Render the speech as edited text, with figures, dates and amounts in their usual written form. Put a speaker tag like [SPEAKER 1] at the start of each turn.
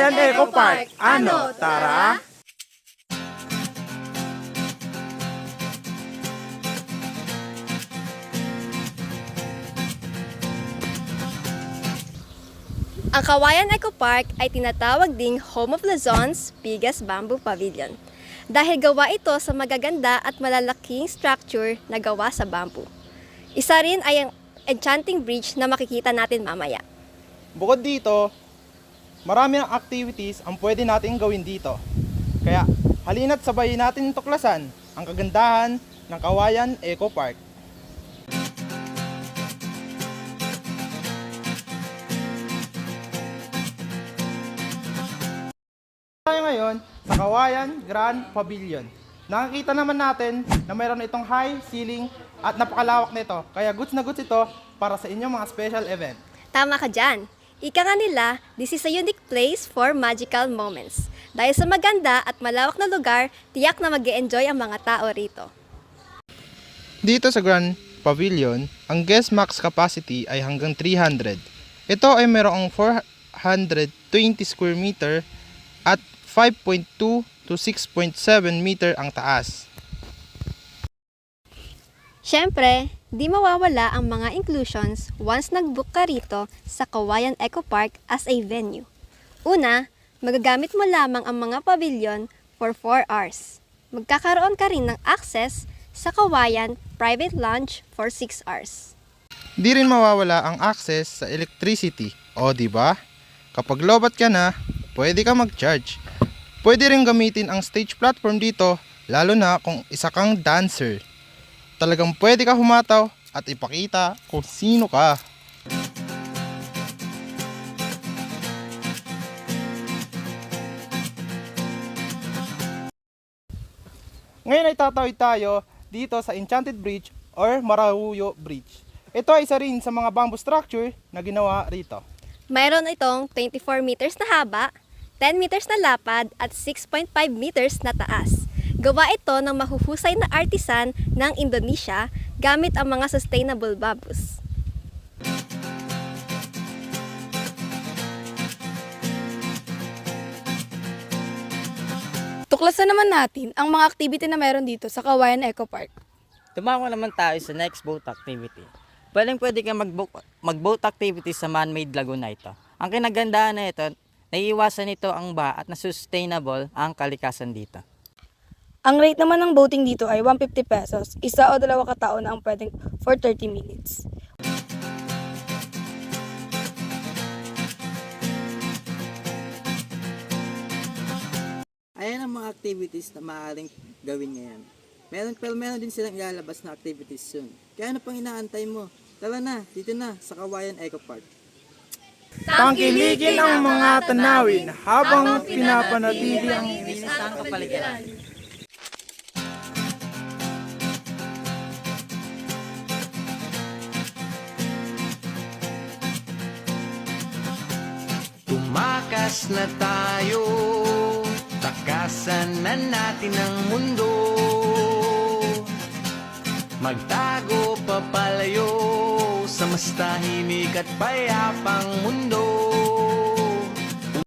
[SPEAKER 1] Kawayan Eco Park. Ano, tara?
[SPEAKER 2] Ang Kawayan Eco Park ay tinatawag ding home of Luzon's biggest bamboo pavilion dahil gawa ito sa magaganda at malalaking structure na gawa sa bamboo. Isa rin ay ang enchanting bridge na makikita natin mamaya.
[SPEAKER 1] Bukod dito, marami ng activities ang pwede natin gawin dito. Kaya halina't sabayin natin tuklasan ang kagandahan ng Kawayan Eco Park. Tayo ngayon sa Kawayan Grand Pavilion. Nakikita naman natin na mayroon itong high ceiling at napakalawak nito. Kaya goods na goods ito para sa inyong mga special event.
[SPEAKER 2] Tama ka dyan. Ika nga nila, this is a unique place for magical moments. Dahil sa maganda at malawak na lugar, tiyak na mag-e-enjoy ang mga tao rito.
[SPEAKER 1] Dito sa Grand Pavilion, ang guest max capacity ay hanggang 300. Ito ay mayroong 420 square meter at 5.2 to 6.7 meter ang taas.
[SPEAKER 2] Siyempre, di mawawala ang mga inclusions once nag-book ka rito sa Kawayan Eco Park as a venue. Una, magagamit mo lamang ang mga pavilion for 4 hours. Magkakaroon ka rin ng access sa Kawayan Private Lounge for 6 hours.
[SPEAKER 1] Di rin mawawala ang access sa electricity. O di ba? Kapag lobat ka na, pwede ka mag-charge. Pwede rin gamitin ang stage platform dito, lalo na kung isa kang dancer. Talagang pwede ka humataw at ipakita kung sino ka. Ngayon ay tatawid tayo dito sa Enchanted Bridge or Marahuyo Bridge. Ito ay isa rin sa mga bamboo structure na ginawa rito.
[SPEAKER 2] Mayroon itong 24 meters na haba, 10 meters na lapad at 6.5 meters na taas. Gawa ito ng mahuhusay na artisan ng Indonesia gamit ang mga sustainable bamboos.
[SPEAKER 3] Tuklasan naman natin ang mga activity na meron dito sa Kawayan Eco Park.
[SPEAKER 4] Tumako naman tayo sa next boat activity. Pwede ka mag-boat activity sa man-made lagoon na ito. Ang kinagandahan na ito, naiiwasan nito ang baha at na-sustainable ang kalikasan dito.
[SPEAKER 3] Ang rate naman ng boating dito ay 150 pesos. Isa o dalawa katao na ang pwedeng for 30 minutes.
[SPEAKER 4] Ayan ang mga activities na maaaring gawin ngayon. Meron din silang ilalabas na activities soon. Kaya ano pang inaantay mo? Tara na, dito na sa Kawayan Eco Park.
[SPEAKER 1] Tangkilikin ang mga tanawin habang pinapanatili ang
[SPEAKER 4] Linisang kapaligiran.
[SPEAKER 5] Tumakas na tayo, takasan na natin ang mundo. Magtago papalayo sa mas tahimik at payapang mundo.